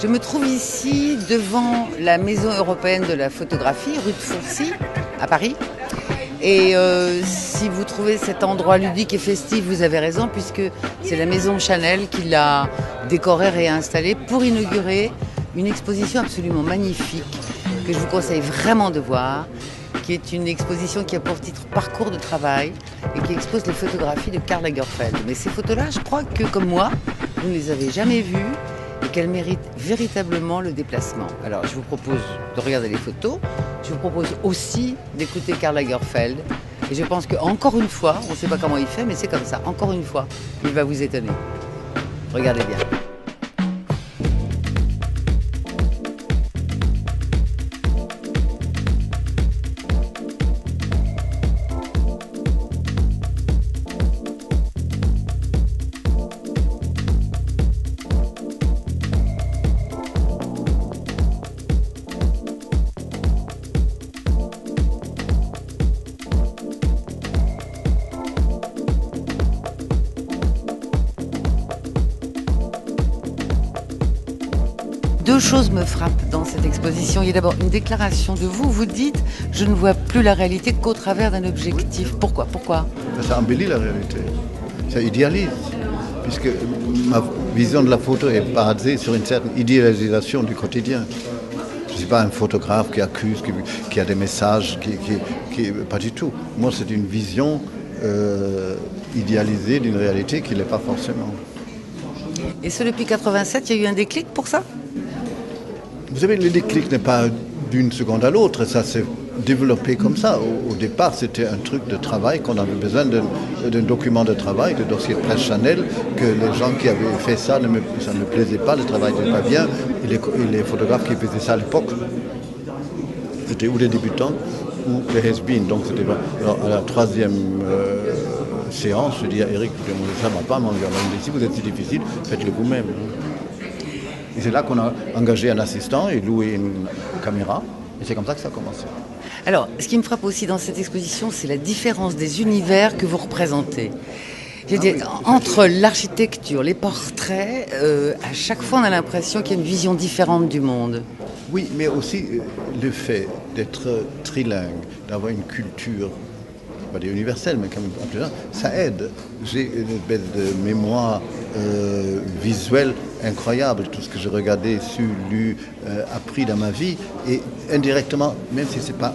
Je me trouve ici devant la Maison européenne de la photographie, rue de Fourcy, à Paris. Et si vous trouvez cet endroit ludique et festif, vous avez raison, puisque c'est la Maison Chanel qui l'a décoré, réinstallé pour inaugurer une exposition absolument magnifique que je vous conseille vraiment de voir, qui est une exposition qui a pour titre Parcours de travail et qui expose les photographies de Karl Lagerfeld. Mais ces photos-là, je crois que, comme moi, vous ne les avez jamais vues et qu'elles méritent véritablement le déplacement. Alors, je vous propose de regarder les photos. Je vous propose aussi d'écouter Karl Lagerfeld. Et je pense qu'encore une fois, on ne sait pas comment il fait, mais c'est comme ça. Encore une fois, il va vous étonner. Regardez bien. Deux choses me frappent dans cette exposition. Il y a d'abord une déclaration de vous. Vous dites « Je ne vois plus la réalité qu'au travers d'un objectif ». Pourquoi ? Ça embellit la réalité. Ça idéalise. Puisque ma vision de la photo est basée sur une certaine idéalisation du quotidien. Je ne suis pas un photographe qui accuse, qui a des messages, pas du tout. Moi, c'est une vision idéalisée d'une réalité qui ne l'est pas forcément. Et ce, depuis 87, il y a eu un déclic pour ça ? Vous savez, le déclic n'est pas d'une seconde à l'autre, ça s'est développé comme ça. Au départ, c'était un truc de travail, qu'on avait besoin d'un document de travail, de dossier de presse Chanel, que les gens qui avaient fait ça, ça ne me plaisait pas, le travail n'était pas bien, et les photographes qui faisaient ça à l'époque, c'était ou des débutants ou des has-been. Donc c'était à la troisième séance, je dis à Eric, ça ne va pas, mon gars, si vous êtes si difficile, faites-le vous-même. Et c'est là qu'on a engagé un assistant et loué une caméra. Et c'est comme ça que ça a commencé. Alors, ce qui me frappe aussi dans cette exposition, c'est la différence des univers que vous représentez. Entre l'architecture, les portraits, à chaque fois on a l'impression qu'il y a une vision différente du monde. Oui, mais aussi le fait d'être trilingue, d'avoir une culture, pas dire universelle, mais quand même un peu là, ça aide. J'ai une espèce de mémoire visuelle incroyable, tout ce que j'ai regardé, su, lu, appris dans ma vie, et indirectement, même si c'est pas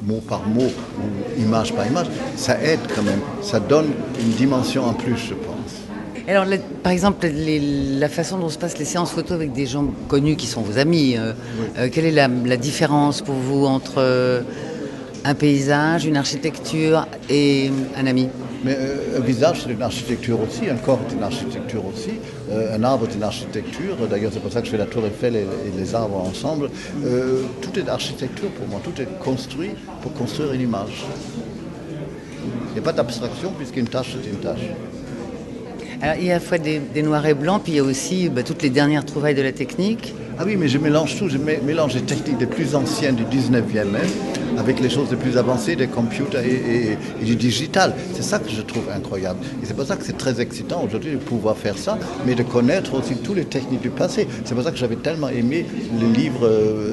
mot par mot ou image par image, ça aide quand même, ça donne une dimension en plus, je pense. Alors, par exemple, la façon dont se passent les séances photos avec des gens connus qui sont vos amis, oui. Quelle est la différence pour vous entre un paysage, une architecture et un ami? Mais un visage, c'est une architecture aussi, un corps est une architecture aussi, un arbre est une architecture, d'ailleurs c'est pour ça que je fais la Tour Eiffel et les arbres ensemble. Tout est architecture pour moi, tout est construit pour construire une image. Il n'y a pas d'abstraction puisqu'une tâche c'est une tâche. Alors, il y a à la fois des noirs et blancs, puis il y a aussi toutes les dernières trouvailles de la technique. Ah oui, mais je mélange tout, je mélange les techniques les plus anciennes du 19e même, avec les choses les plus avancées des computers et du digital. C'est ça que je trouve incroyable. Et c'est pour ça que c'est très excitant aujourd'hui de pouvoir faire ça, mais de connaître aussi toutes les techniques du passé. C'est pour ça que j'avais tellement aimé le livre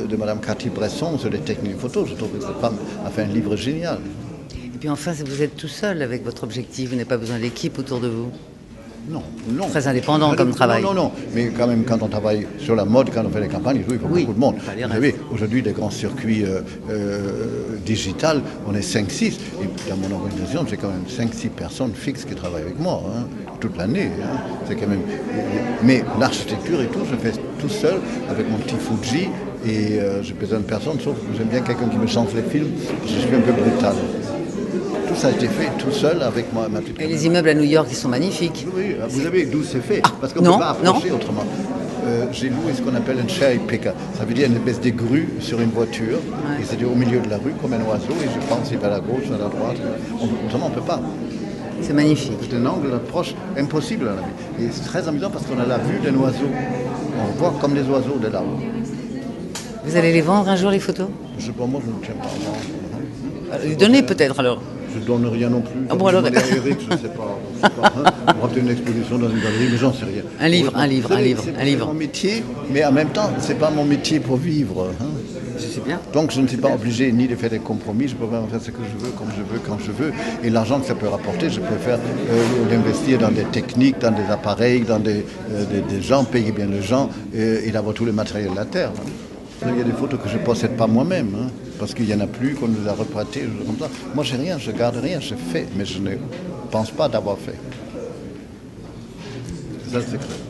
de Madame Cathy Bresson sur les techniques photo. Je trouve que cette femme a fait un livre génial. Et puis enfin, vous êtes tout seul avec votre objectif, vous n'avez pas besoin d'équipe autour de vous. Non. Très indépendant comme travail. Non. Mais quand même, quand on travaille sur la mode, quand on fait les campagnes, il faut beaucoup de monde. Vous savez, aujourd'hui, des grands circuits digitales, on est 5-6. Et dans mon organisation, j'ai quand même 5-6 personnes fixes qui travaillent avec moi, toute l'année. C'est quand même... Mais l'architecture et tout, je fais tout seul, avec mon petit Fuji. Et j'ai besoin de personne, sauf que j'aime bien quelqu'un qui me change les films. Je suis un peu brutal. Tout ça a été fait tout seul avec ma petite caméra. Et les immeubles à New York, ils sont magnifiques. Oui, vous savez d'où c'est fait. Parce qu'on ne peut pas approcher autrement. J'ai loué ce qu'on appelle un cherry picker. Ça veut dire une espèce de grue sur une voiture. Ouais. Et c'est au milieu de la rue comme un oiseau. Et je pense qu'il va à la gauche, à la droite. Autrement, on ne peut pas. C'est magnifique. C'est un angle d'approche impossible à la vie. Et c'est très amusant parce qu'on a la vue d'un oiseau. On voit comme des oiseaux de là-haut. Vous allez les vendre un jour, les photos? Moi, je ne tiens pas. Les donner peut-être alors. Je ne donne rien non plus. Ah bon, alors, Eric, je ne sais pas. On va faire une exposition dans une galerie, mais j'en sais rien. Un livre. C'est mon métier, mais en même temps, ce n'est pas mon métier pour vivre. Je sais bien. Donc je ne suis pas obligé ni de faire des compromis, je peux vraiment faire ce que je veux, comme je veux, quand je veux. Et l'argent que ça peut rapporter, je préfère l'investir dans des techniques, dans des appareils, dans des gens, payer bien les gens et d'avoir tout le matériel de la terre. Il y a des photos que je ne possède pas moi-même, parce qu'il n'y en a plus, qu'on nous a reprêtées, comme ça. Moi, j'ai rien, je garde rien, je fais, mais je ne pense pas d'avoir fait. Ça, c'est clair.